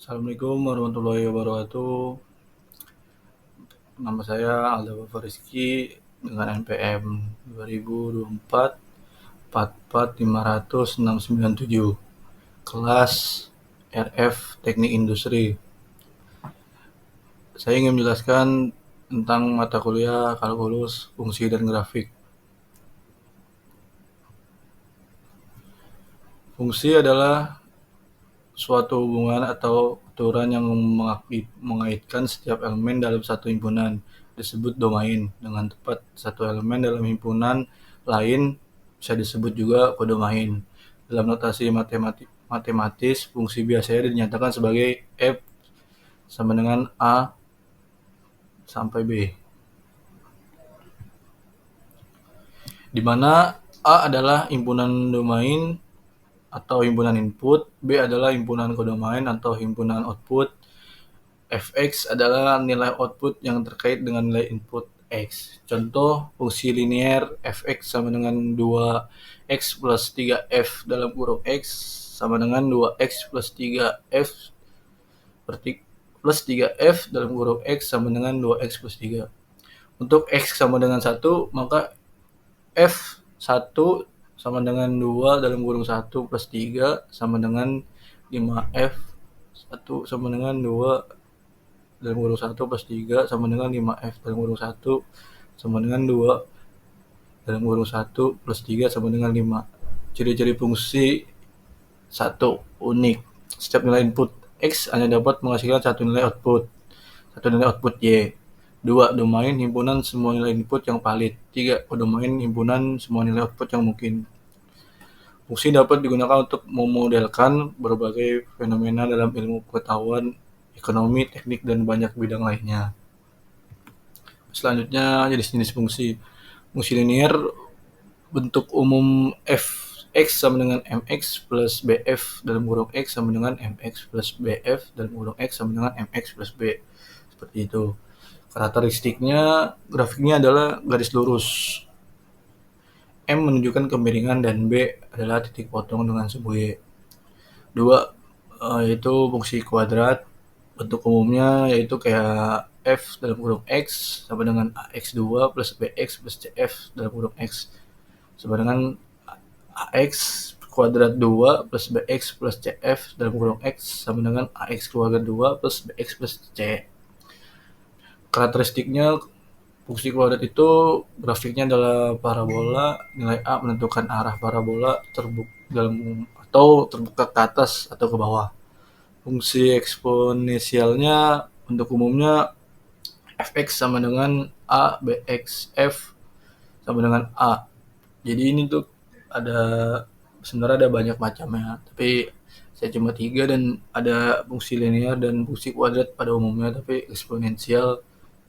Assalamualaikum warahmatullahi wabarakatuh. Nama saya Alda Bafa Rizky dengan NPM 2024 44500 kelas RF Teknik Industri. Saya ingin menjelaskan tentang mata kuliah kalkulus, fungsi, dan grafik. Fungsi adalah suatu hubungan atau aturan yang mengaitkan setiap elemen dalam satu himpunan, disebut domain. Dengan tepat, satu elemen dalam himpunan lain bisa disebut juga kodomain. Dalam notasi matematis, fungsi biasanya dinyatakan sebagai F sama dengan A sampai B, di mana A adalah himpunan domain atau himpunan input, B adalah himpunan kodomain atau himpunan output, Fx adalah nilai output yang terkait dengan nilai input X. Contoh, fungsi linear Fx sama dengan 2x plus 3f dalam kurung X sama dengan 2x plus 3f plus 3f dalam kurung X sama dengan 2x plus 3. Untuk X sama dengan 1, maka F1 sama dengan 2 dalam kurung 1 plus 3 sama dengan 5f 1 sama dengan 2 dalam kurung 1 plus 3 sama dengan 5f dalam kurung 1 sama dengan 2 dalam kurung 1 plus 3 sama dengan 5. Ciri-ciri fungsi 1. Unik. Setiap nilai input X hanya dapat menghasilkan satu nilai output Y. 2. Domain himpunan semua nilai input yang valid. 3. Kodomain himpunan semua nilai output yang mungkin. Fungsi dapat digunakan untuk memodelkan berbagai fenomena dalam ilmu pengetahuan, ekonomi, teknik, dan banyak bidang lainnya. Selanjutnya, jenis-jenis fungsi. Fungsi linear bentuk umum Fx sama dengan mx plus bf dalam kurung X sama dengan mx plus bf dalam kurung X sama dengan mx plus b. Seperti itu. Karakteristiknya, grafiknya adalah garis lurus. M menunjukkan kemiringan dan B adalah titik potong dengan sumbu Y. 2. Yaitu fungsi kuadrat. Bentuk umumnya yaitu kayak F dalam kurung X sama dengan AX2 plus BX plus CF dalam kurung X sama dengan AX kuadrat 2 plus BX plus CF dalam kurung X sama dengan AX kuadrat 2 plus BX plus C. Karakteristiknya, fungsi kuadrat itu grafiknya adalah parabola. Nilai A menentukan arah parabola terbuka ke atas atau ke bawah. Fungsi eksponensialnya untuk umumnya Fx sama dengan A, Bx, F sama dengan A. Jadi ini tuh sebenarnya ada banyak macamnya, tapi saya cuma 3, dan ada fungsi linear dan fungsi kuadrat pada umumnya, tapi eksponensial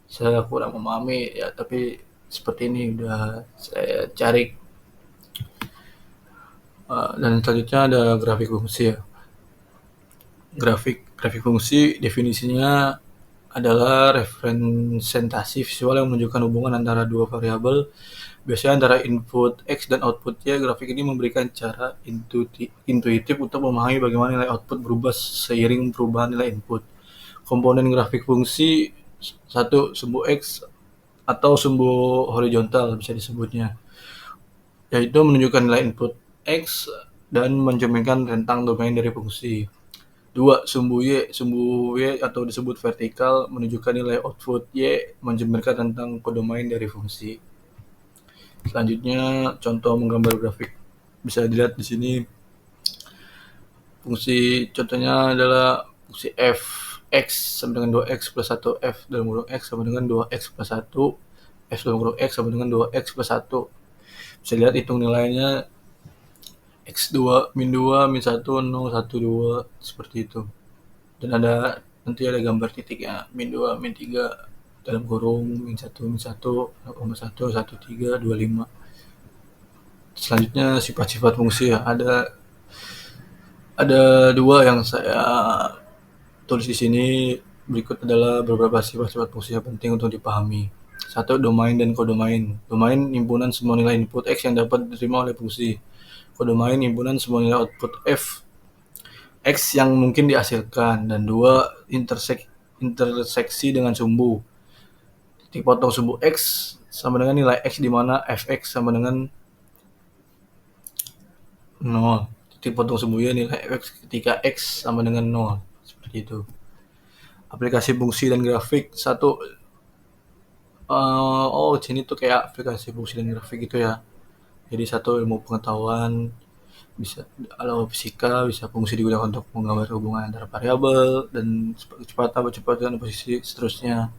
saya kurang memahami ya, tapi seperti ini udah saya cari. Dan selanjutnya ada grafik fungsi ya. Grafik fungsi definisinya adalah representasi visual yang menunjukkan hubungan antara dua variabel, biasanya antara input X dan output Y. Grafik ini memberikan cara intuitif untuk memahami bagaimana nilai output berubah seiring perubahan nilai input. Komponen grafik fungsi: 1. Sumbu X atau sumbu horizontal bisa disebutnya, yaitu menunjukkan nilai input X dan mencerminkan rentang domain dari fungsi. 2. Sumbu Y atau disebut vertikal, menunjukkan nilai output Y, mencerminkan rentang kodomain dari fungsi. Selanjutnya, contoh menggambar grafik. Bisa dilihat di sini. Fungsi contohnya adalah fungsi f. X sama dengan 2x plus 1f dalam kurung X sama dengan 2x plus 1 f dalam kurung X sama dengan 2x plus 1. Bisa lihat hitung nilainya x2, min 2, min 1, 0, 1, 2, seperti itu. Dan nanti ada gambar titiknya, min 2, min 3 dalam kurung, min 1, min 1, 0,1, 1, 3, 2, 5. Selanjutnya sifat-sifat fungsi ya. Ada 2 yang saya tulis di sini. Berikut adalah beberapa sifat-sifat fungsi yang penting untuk dipahami. 1. Domain dan kodomain. Domain himpunan semua nilai input X yang dapat diterima oleh fungsi. Kodomain himpunan semua nilai output F. X yang mungkin dihasilkan, dan 2 interseksi dengan sumbu. Titik potong sumbu X sama dengan nilai X di mana fx sama dengan 0. Titik potong sumbunya nilai fx ketika X sama dengan 0. Seperti itu. Aplikasi fungsi dan grafik. Satu, sini tuh kayak aplikasi fungsi dan grafik gitu ya. Jadi satu ilmu pengetahuan, bisa kalau fisika bisa fungsi digunakan untuk menggambar hubungan antara variabel dan kecepatan, posisi seterusnya.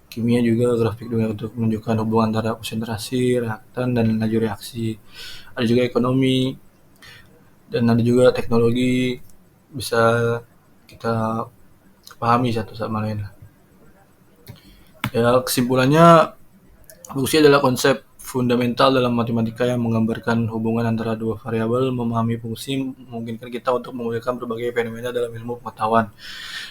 Kimia juga grafik digunakan untuk menunjukkan hubungan antara konsentrasi, reaktan, dan laju reaksi. Ada juga ekonomi, dan ada juga teknologi, bisa kita pahami satu sama lain. Ya, kesimpulannya, fungsi adalah konsep fundamental dalam matematika yang menggambarkan hubungan antara dua variabel. Memahami fungsi memungkinkan kita untuk memulihkan berbagai fenomena dalam ilmu pengetahuan,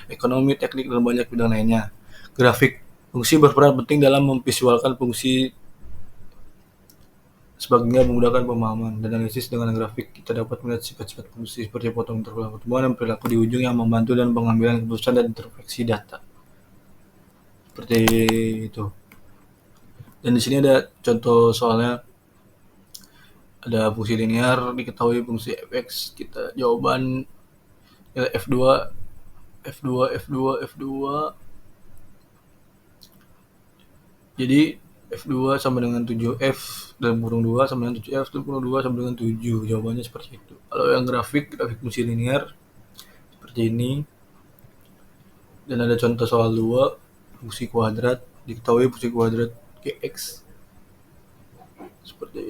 ekonomi, teknik, dan banyak bidang lainnya. Grafik fungsi berperan penting dalam memvisualkan fungsi sebagainya menggunakan pemahaman dan analisis. Dengan grafik kita dapat melihat sifat-sifat fungsi seperti potong interval pertemuan dan perilaku di ujung yang membantu dalam pengambilan keputusan dan interpretasi data. Seperti itu. Dan di sini ada contoh soalnya, ada fungsi linear, diketahui fungsi fx, kita jawaban nilai f2 jadi f2 sama dengan 7f dalam kurung 2 sama dengan 7f dalam kurung 2 sama dengan 7. Jawabannya seperti itu. Kalau yang grafik fungsi linear seperti ini. Dan ada contoh soal 2, fungsi kuadrat, diketahui fungsi kuadrat gx seperti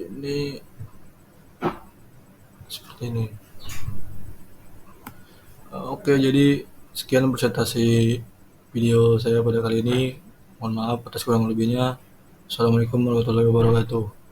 ini. Oke, jadi sekian presentasi video saya pada kali ini. Mohon maaf atas kurang lebihnya. Assalamualaikum warahmatullahi wabarakatuh.